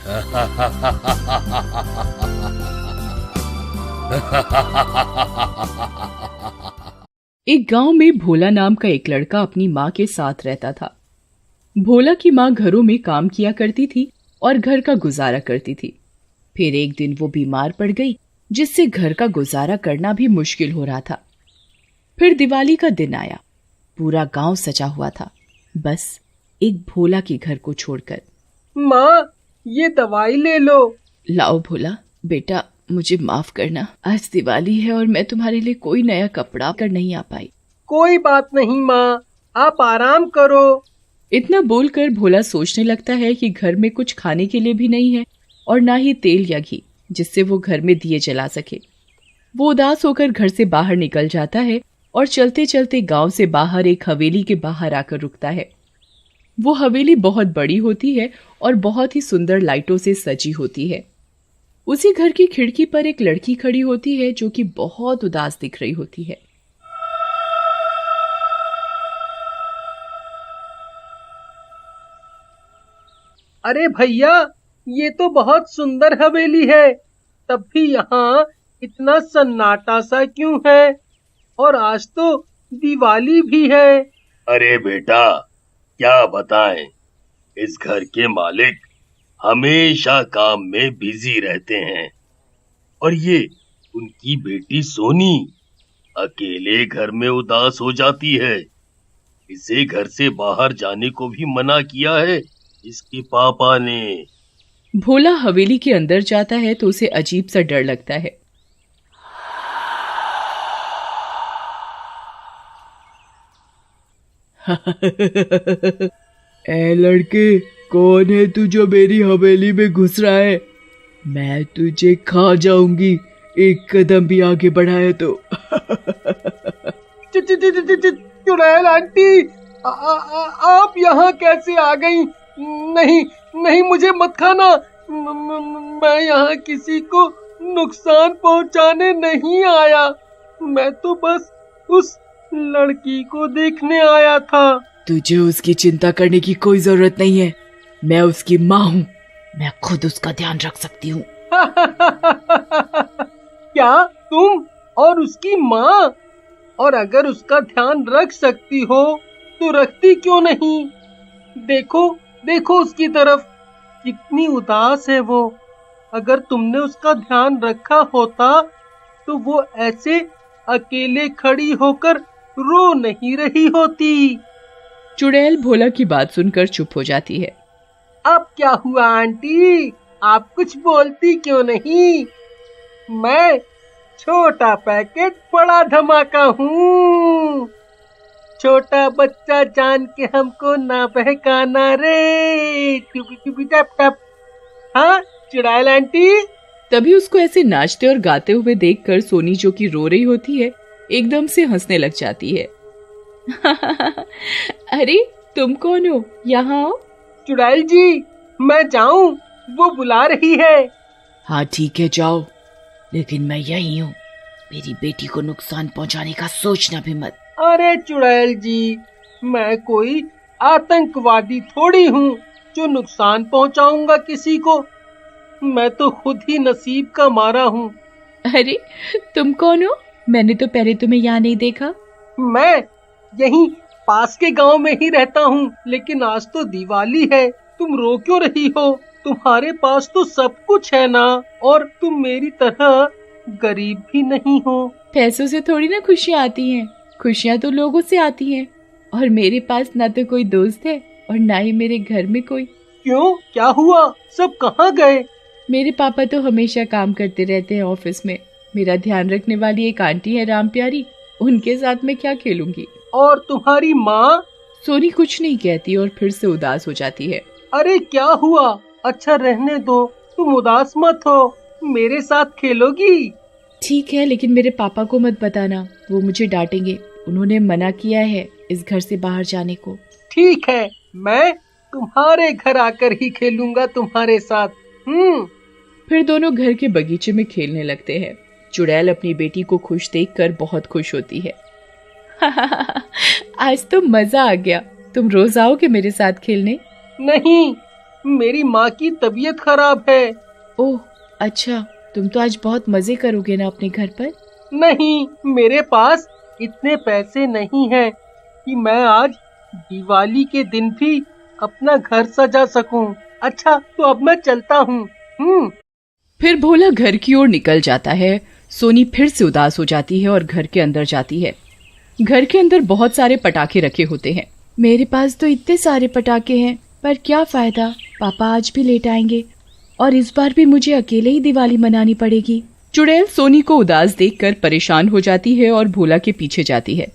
एक गांव में भोला नाम का एक लड़का अपनी माँ के साथ रहता था। भोला की माँ घरों में काम किया करती थी और घर का गुजारा करती थी। फिर एक दिन वो बीमार पड़ गई, जिससे घर का गुजारा करना भी मुश्किल हो रहा था। फिर दिवाली का दिन आया। पूरा गांव सजा हुआ था, बस एक भोला के घर को छोड़कर। माँ, ये दवाई ले लो। लाओ भोला। बेटा, मुझे माफ करना, आज दिवाली है और मैं तुम्हारे लिए कोई नया कपड़ा कर नहीं आ पाई। कोई बात नहीं माँ, आप आराम करो। इतना बोलकर भोला सोचने लगता है कि घर में कुछ खाने के लिए भी नहीं है और ना ही तेल या घी जिससे वो घर में दिए जला सके। वो उदास होकर घर से बाहर निकल जाता है और चलते चलते गांव से बाहर एक हवेली के बाहर आकर रुकता है। वो हवेली बहुत बड़ी होती है और बहुत ही सुंदर लाइटों से सजी होती है। उसी घर की खिड़की पर एक लड़की खड़ी होती है जो कि बहुत उदास दिख रही होती है। अरे भैया, ये तो बहुत सुंदर हवेली है, तब भी यहाँ इतना सन्नाटा सा क्यों है? और आज तो दिवाली भी है। अरे बेटा, क्या बताएं, इस घर के मालिक हमेशा काम में बिजी रहते हैं और ये उनकी बेटी सोनी अकेले घर में उदास हो जाती है। इसे घर से बाहर जाने को भी मना किया है इसके पापा ने। भोला हवेली के अंदर जाता है तो उसे अजीब सा डर लगता है। ए लड़के, कौन है तू जो मेरी हवेली में घुस रहा है? मैं तुझे खा जाऊंगी, एक कदम भी आगे बढ़ाया तो। चुड़ैल आंटी, आप यहाँ कैसे आ गई? नहीं नहीं, मुझे मत खाना। मैं यहाँ किसी को नुकसान पहुँचाने नहीं आया। मैं तो बस उस लड़की को देखने आया था। तुझे उसकी चिंता करने की कोई जरूरत नहीं है, मैं उसकी माँ हूँ, मैं खुद उसका ध्यान रख सकती हूँ। क्या तुम और उसकी माँ? और अगर उसका ध्यान रख सकती हो तो रखती क्यों नहीं? देखो देखो उसकी तरफ, कितनी उदास है वो। अगर तुमने उसका ध्यान रखा होता तो वो ऐसे अकेले खड़ी होकर रो नहीं रही होती। चुड़ैल भोला की बात सुनकर चुप हो जाती है। अब क्या हुआ आंटी, आप कुछ बोलती क्यों नहीं? मैं छोटा पैकेट बड़ा धमाका हूँ। छोटा बच्चा जान के हमको ना बहकाना रे। टप टप। हाँ चुड़ैल आंटी। तभी उसको ऐसे नाचते और गाते हुए देखकर सोनी, जो कि रो रही होती है, एकदम से हंसने लग जाती है। अरे तुम कौन हो? यहाँ आओ। चुड़ैल जी, मैं जाऊं? वो बुला रही है। हाँ ठीक है, जाओ, लेकिन मैं यही हूँ, मेरी बेटी को नुकसान पहुँचाने का सोचना भी मत। अरे चुड़ैल जी, मैं कोई आतंकवादी थोड़ी हूँ जो नुकसान पहुँचाऊंगा किसी को। मैं तो खुद ही नसीब का मारा हूँ। अरे तुम कौन हो? मैंने तो पहले तुम्हें यहाँ नहीं देखा। मैं यहीं पास के गांव में ही रहता हूँ, लेकिन आज तो दिवाली है, तुम रो क्यों रही हो? तुम्हारे पास तो सब कुछ है ना, और तुम मेरी तरह गरीब भी नहीं हो। पैसों से थोड़ी ना खुशियाँ आती हैं, खुशियाँ तो लोगों से आती हैं। और मेरे पास ना तो कोई दोस्त है और ना ही मेरे घर में कोई। क्यों, क्या हुआ? सब कहाँ गए? मेरे पापा तो हमेशा काम करते रहते हैं ऑफिस में। मेरा ध्यान रखने वाली एक आंटी है राम प्यारी, उनके साथ मैं क्या खेलूंगी। और तुम्हारी माँ? सोनी कुछ नहीं कहती और फिर से उदास हो जाती है। अरे क्या हुआ? अच्छा रहने दो, तुम उदास मत हो, मेरे साथ खेलोगी? ठीक है, लेकिन मेरे पापा को मत बताना, वो मुझे डांटेंगे। उन्होंने मना किया है इस घर से बाहर जाने को। ठीक है, मैं तुम्हारे घर आकर ही खेलूंगा तुम्हारे साथ। फिर दोनों घर के बगीचे में खेलने लगते हैं। चुड़ैल अपनी बेटी को खुश देखकर बहुत खुश होती है। आज तो मजा आ गया, तुम रोज आओगे मेरे साथ खेलने? नहीं, मेरी माँ की तबीयत खराब है। ओह अच्छा, तुम तो आज बहुत मजे करोगे ना अपने घर पर। नहीं, मेरे पास इतने पैसे नहीं हैं कि मैं आज दिवाली के दिन भी अपना घर सजा सकूं। अच्छा, तो अब मैं चलता हूँ। फिर भोला घर की ओर निकल जाता है। सोनी फिर से उदास हो जाती है और घर के अंदर जाती है। घर के अंदर बहुत सारे पटाखे रखे होते हैं। मेरे पास तो इतने सारे पटाखे हैं, पर क्या फायदा, पापा आज भी लेट आएंगे और इस बार भी मुझे अकेले ही दिवाली मनानी पड़ेगी। चुड़ैल सोनी को उदास देखकर परेशान हो जाती है और भोला के पीछे जाती है।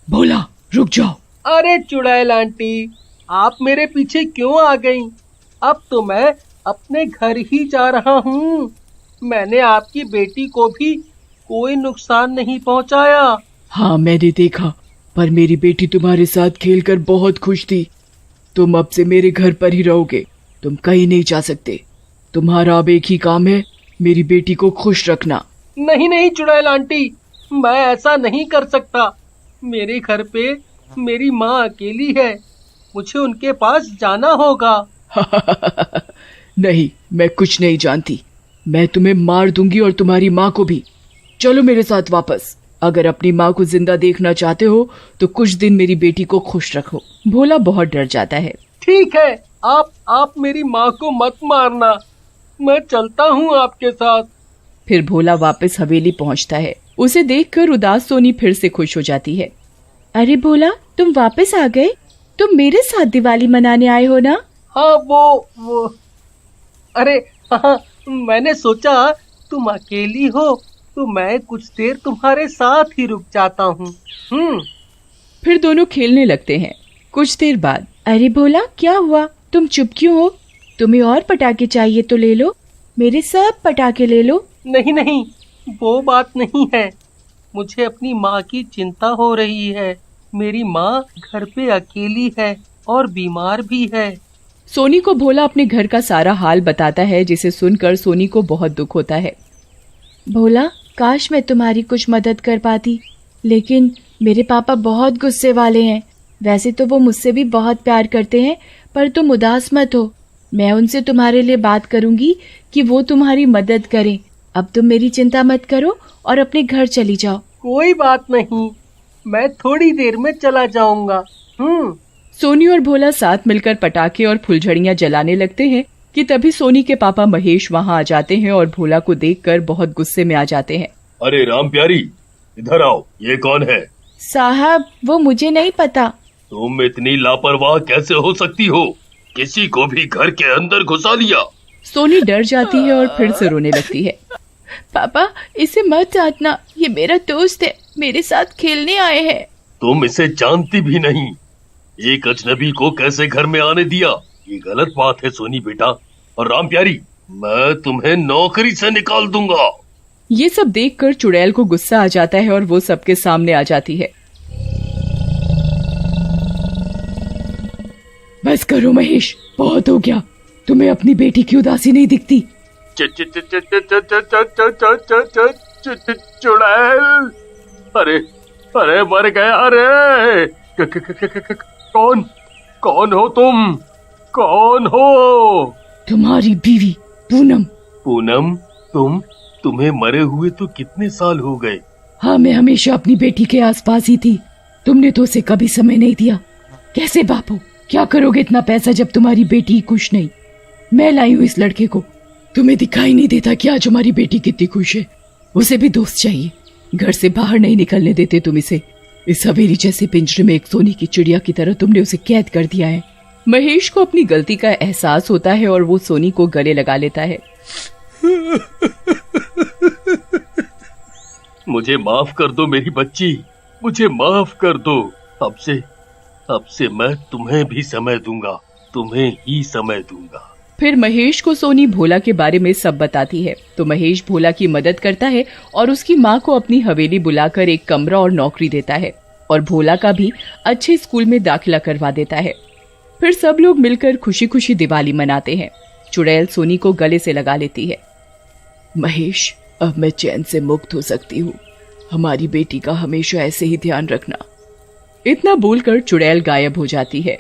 भोला रुक जाओ। अरे चुड़ैल आंटी, आप मेरे पीछे क्यों आ गईं? अब तो मैं अपने घर ही जा रहा हूँ। मैंने आपकी बेटी को भी कोई नुकसान नहीं पहुँचाया। हाँ मैंने देखा, पर मेरी बेटी तुम्हारे साथ खेलकर बहुत खुश थी। तुम अब से मेरे घर पर ही रहोगे, तुम कहीं नहीं जा सकते। तुम्हारा अब एक ही काम है, मेरी बेटी को खुश रखना। नहीं नहीं चुड़ैल आंटी, मैं ऐसा नहीं कर सकता। मेरे घर पे मेरी माँ अकेली है, मुझे उनके पास जाना होगा। नहीं, मैं कुछ नहीं जानती। मैं तुम्हें मार दूंगी और तुम्हारी माँ को भी। चलो मेरे साथ वापस। अगर अपनी माँ को जिंदा देखना चाहते हो तो कुछ दिन मेरी बेटी को खुश रखो। भोला बहुत डर जाता है। ठीक है, आप मेरी माँ को मत मारना, मैं चलता हूँ आपके साथ। फिर भोला वापस हवेली पहुँचता है। उसे देखकर उदास सोनी फिर से खुश हो जाती है। अरे भोला, तुम वापस आ गए? तुम मेरे साथ दिवाली मनाने आए हो ना? हाँ वो अरे हाँ, मैंने सोचा तुम अकेली हो तो मैं कुछ देर तुम्हारे साथ ही रुक जाता हूँ। फिर दोनों खेलने लगते हैं। कुछ देर बाद, अरे भोला क्या हुआ, तुम चुप क्यों हो? तुम्हें और पटाखे चाहिए तो ले लो, मेरे सब पटाखे ले लो। नहीं, वो बात नहीं है। मुझे अपनी माँ की चिंता हो रही है। मेरी माँ घर पे अकेली है और बीमार भी है। सोनी को भोला अपने घर का सारा हाल बताता है, जिसे सुनकर सोनी को बहुत दुख होता है। भोला, काश मैं तुम्हारी कुछ मदद कर पाती, लेकिन मेरे पापा बहुत गुस्से वाले हैं। वैसे तो वो मुझसे भी बहुत प्यार करते हैं, पर तुम उदास मत हो। मैं उनसे तुम्हारे लिए बात करूंगी कि वो तुम्हारी मदद करें। अब तुम मेरी चिंता मत करो और अपने घर चली जाओ। कोई बात नहीं, मैं थोड़ी देर में चला जाऊंगा। सोनी और भोला साथ मिलकर पटाखे और फुलझड़ियां जलाने लगते हैं कि तभी सोनी के पापा महेश वहां आ जाते हैं और भोला को देखकर बहुत गुस्से में आ जाते हैं। अरे राम प्यारी, इधर आओ, ये कौन है? साहब, वो मुझे नहीं पता। तुम इतनी लापरवाह कैसे हो सकती हो? किसी को भी घर के अंदर घुसा लिया। सोनी डर जाती है और फिर से रोने लगती है। पापा, इसे मत डांटना, ये मेरा दोस्त है, मेरे साथ खेलने आए हैं। तुम इसे जानती भी नहीं, एक अजनबी को कैसे घर में आने दिया? ये गलत बात है सोनी बेटा। और राम प्यारी, मैं तुम्हें नौकरी से निकाल दूंगा। ये सब देखकर चुड़ैल को गुस्सा आ जाता है और वो सबके सामने आ जाती है। बस करो महेश, बहुत हो गया। तुम्हें अपनी बेटी की उदासी नहीं दिखती? चुड़ैल, अरे मर गया रे। कौन हो तुम? कौन हो? तुम्हारी बीवी पूनम। पूनम, तुम्हें मरे हुए तो कितने साल हो गए? हाँ, मैं हमेशा अपनी बेटी के आसपास ही थी। तुमने तो उसे कभी समय नहीं दिया। कैसे बापू, क्या करोगे इतना पैसा जब तुम्हारी बेटी खुश नहीं? मैं लाई हूँ इस लड़के को। तुम्हें दिखाई नहीं देता कि आज हमारी बेटी कितनी खुश है? उसे भी दोस्त चाहिए, घर से बाहर नहीं निकलने देते तुम इसे। इस हवेली जैसे पिंजरे में एक सोने की चिड़िया की तरह तुमने उसे कैद कर दिया है। महेश को अपनी गलती का एहसास होता है और वो सोनी को गले लगा लेता है। मुझे माफ कर दो मेरी बच्ची, मुझे माफ कर दो। अब से मैं तुम्हें भी समय दूंगा, तुम्हें ही समय दूंगा। फिर महेश को सोनी भोला के बारे में सब बताती है, तो महेश भोला की मदद करता है और उसकी माँ को अपनी हवेली बुलाकर एक कमरा और नौकरी देता है और भोला का भी अच्छे स्कूल में दाखिला करवा देता है। फिर सब लोग मिलकर खुशी खुशी दिवाली मनाते हैं। चुड़ैल सोनी को गले से लगा लेती है। महेश, अब मैं चैन से मुक्त हो सकती हूँ। हमारी बेटी का हमेशा ऐसे ही ध्यान रखना। इतना बोलकर चुड़ैल गायब हो जाती है।